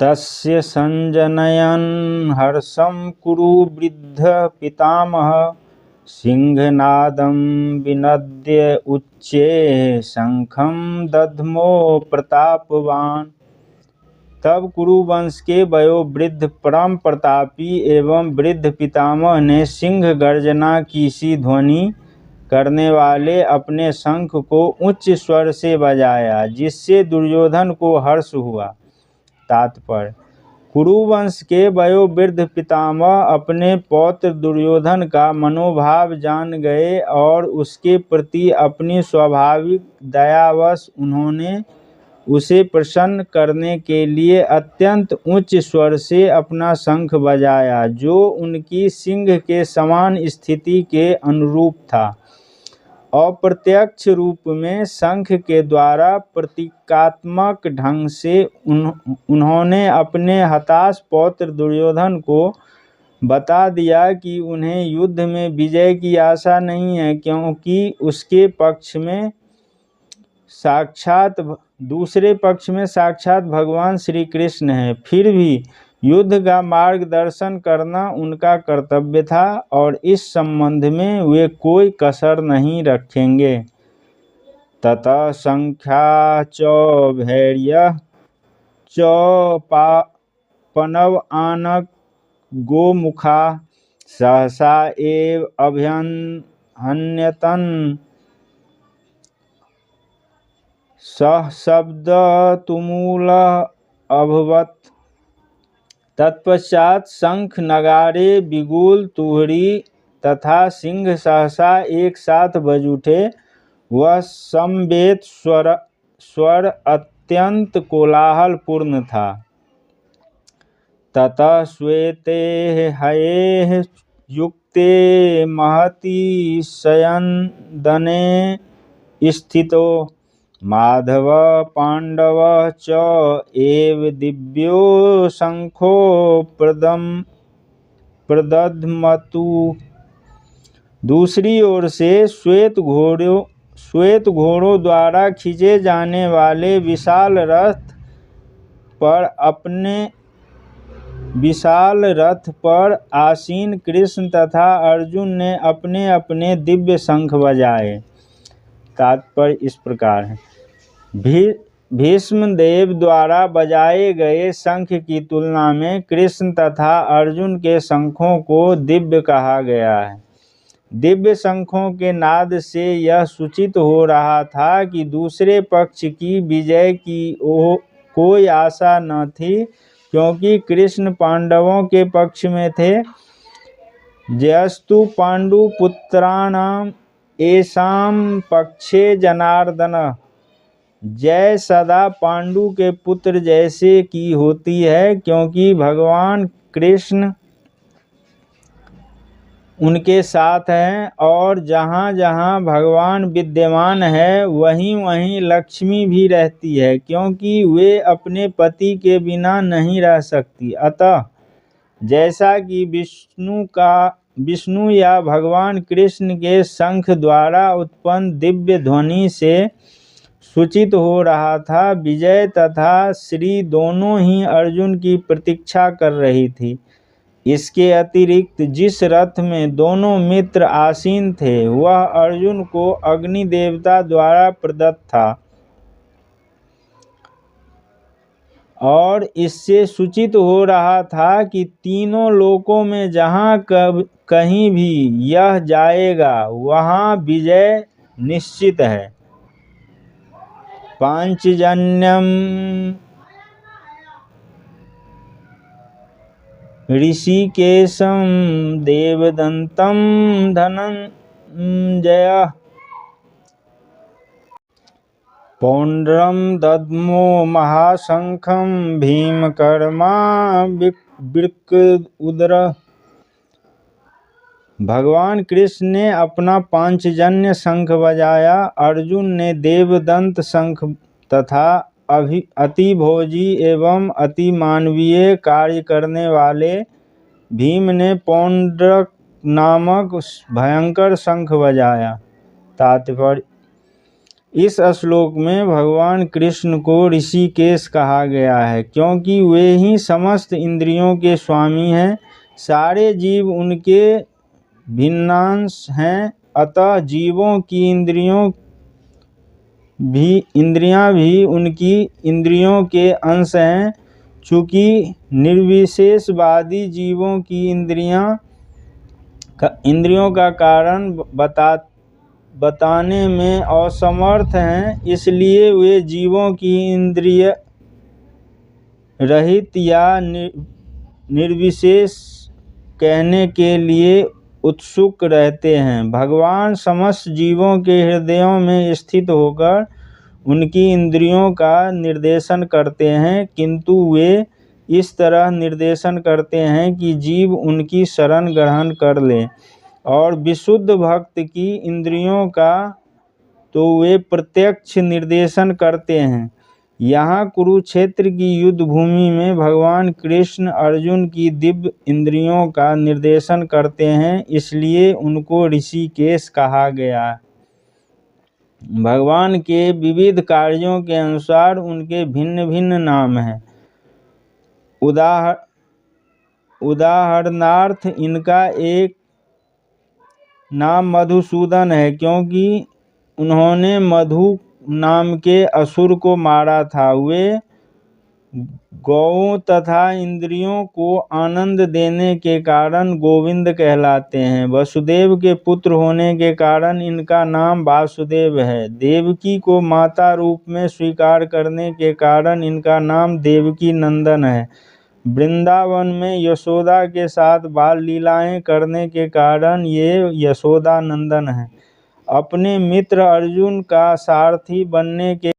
तस्य संजनयन् हर्षं कुरु वृद्ध पितामह सिंहनादं विनद्य उच्चे शंखं दध्मो प्रतापवान। तब कुरुवंश के वयोवृद्ध परम प्रतापी एवं वृद्ध पितामह ने सिंह गर्जना की सी ध्वनि करने वाले अपने शंख को उच्च स्वर से बजाया, जिससे दुर्योधन को हर्ष हुआ। तात्पर्य: कुरुवंश के वयोवृद्ध पितामह अपने पौत्र दुर्योधन का मनोभाव जान गए और उसके प्रति अपनी स्वाभाविक दयावश उन्होंने उसे प्रसन्न करने के लिए अत्यंत उच्च स्वर से अपना शंख बजाया, जो उनकी सिंह के समान स्थिति के अनुरूप था। अप्रत्यक्ष रूप में शंख के द्वारा प्रतीकात्मक ढंग से उन्होंने अपने हताश पौत्र दुर्योधन को बता दिया कि उन्हें युद्ध में विजय की आशा नहीं है, क्योंकि उसके पक्ष में दूसरे पक्ष में साक्षात भगवान श्री कृष्ण हैं। फिर भी युद्ध का मार्गदर्शन करना उनका कर्तव्य था और इस संबंध में वे कोई कसर नहीं रखेंगे। ततः संख्या च भैर्य च पनव आनक गोमुखा सहसा एव अभ्यहन्यतन सह शब्द तुमूल अभवत। तत्पश्चात शंख, नगाड़े, बिगुल, तुहरी तथा सिंह सहसा एक साथ बज उठे। वह समवेत स्वर अत्यंत कोलाहल पूर्ण था। ततः श्वेते हये युक्ते महति शयनदने स्थितो माधव पांडव च एव दिव्यो शंखो प्रदध्मतु। दूसरी ओर से श्वेत घोड़ों द्वारा खींचे जाने वाले विशाल रथ पर आसीन कृष्ण तथा अर्जुन ने अपने अपने दिव्य शंख बजाए। तात्पर्य इस प्रकार है: भीष्मदेव द्वारा बजाए गए शंख की तुलना में कृष्ण तथा अर्जुन के शंखों को दिव्य कहा गया है। दिव्य शंखों के नाद से यह सूचित हो रहा था कि दूसरे पक्ष की विजय की कोई आशा न थी, क्योंकि कृष्ण पांडवों के पक्ष में थे। जयस्तु पांडुपुत्राणाम येषां पक्षे जनार्दन। जय सदा पांडु के पुत्र जैसे की होती है, क्योंकि भगवान कृष्ण उनके साथ हैं, और जहाँ जहाँ भगवान विद्यमान है वहीं वहीं लक्ष्मी भी रहती है, क्योंकि वे अपने पति के बिना नहीं रह सकती। अतः जैसा कि विष्णु या भगवान कृष्ण के शंख द्वारा उत्पन्न दिव्य ध्वनि से सूचित हो रहा था, विजय तथा श्री दोनों ही अर्जुन की प्रतीक्षा कर रही थी। इसके अतिरिक्त जिस रथ में दोनों मित्र आसीन थे वह अर्जुन को अग्नि देवता द्वारा प्रदत्त था, और इससे सूचित हो रहा था कि तीनों लोकों में जहाँ कहीं भी यह जाएगा वहाँ विजय निश्चित है। पांचजन्यम ऋषिकेशं देवदत्तं धनंजय पौंड्रम दद्मो महाशंखं भीमकर्मा वृकोदर। भगवान कृष्ण ने अपना पांचजन्य शंख बजाया, अर्जुन ने देवदंत शंख तथा अतिभोजी एवं अति मानवीय कार्य करने वाले भीम ने पौंड्रक नामक भयंकर शंख बजाया। तात्पर्य: इस श्लोक में भगवान कृष्ण को ऋषिकेश कहा गया है क्योंकि वे ही समस्त इंद्रियों के स्वामी हैं। सारे जीव उनके भिन्नांश हैं, अतः जीवों की इंद्रियां भी उनकी इंद्रियों के अंश हैं। चूँकि निर्विशेषवादी जीवों की इंद्रियों का कारण बताने में असमर्थ हैं, इसलिए वे जीवों की इंद्रिय रहित या निर्विशेष कहने के लिए उत्सुक रहते हैं। भगवान समस्त जीवों के हृदयों में स्थित होकर उनकी इंद्रियों का निर्देशन करते हैं, किंतु वे इस तरह निर्देशन करते हैं कि जीव उनकी शरण ग्रहण कर ले। और विशुद्ध भक्त की इंद्रियों का तो वे प्रत्यक्ष निर्देशन करते हैं। यहाँ कुरुक्षेत्र की युद्ध भूमि में भगवान कृष्ण अर्जुन की दिव्य इंद्रियों का निर्देशन करते हैं, इसलिए उनको ऋषिकेश कहा गया। भगवान के विविध कार्यों के अनुसार उनके भिन्न भिन्न नाम हैं। उदाहरणार्थ इनका एक नाम मधुसूदन है क्योंकि उन्होंने मधु नाम के असुर को मारा था। वे गौओं तथा इंद्रियों को आनंद देने के कारण गोविंद कहलाते हैं। वसुदेव के पुत्र होने के कारण इनका नाम वासुदेव है। देवकी को माता रूप में स्वीकार करने के कारण इनका नाम देवकी नंदन है। वृंदावन में यशोदा के साथ बाल लीलाएं करने के कारण ये यशोदा नंदन हैं। अपने मित्र अर्जुन का सारथी बनने के